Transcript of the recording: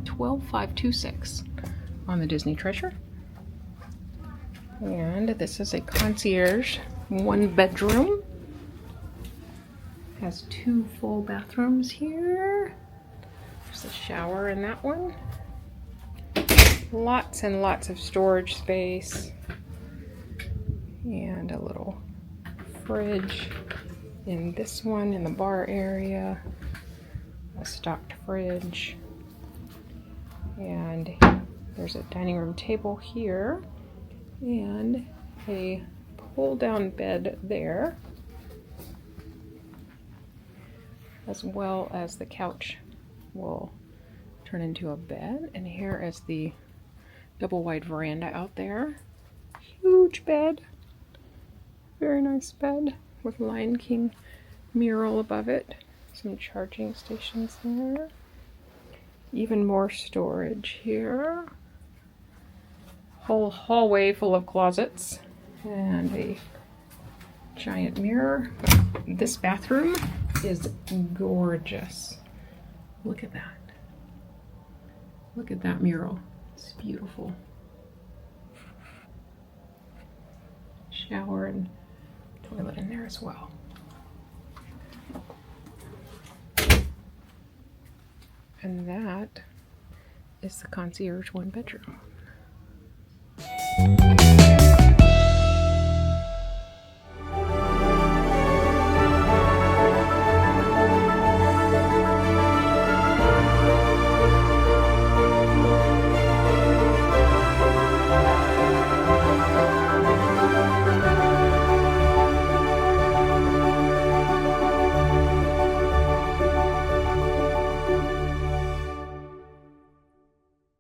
$12,526 on the Disney Treasure. And this is a Concierge 1-bedroom. Has 2 full bathrooms here. There's a shower in that one. Lots and lots of storage space. And a little fridge in this one in the bar area. A stocked fridge. And there's a dining room table here. And a pull-down bed there. As well as the couch will turn into a bed. And here is the double wide veranda out there. Huge bed. Very nice bed with Lion King mural above it. Some charging stations there. Even more storage here. Whole hallway full of closets. And a giant mirror. This bathroom is gorgeous. Look at that. Look at that mural. It's beautiful. Shower and toilet in there as well. And that is the Concierge 1-bedroom.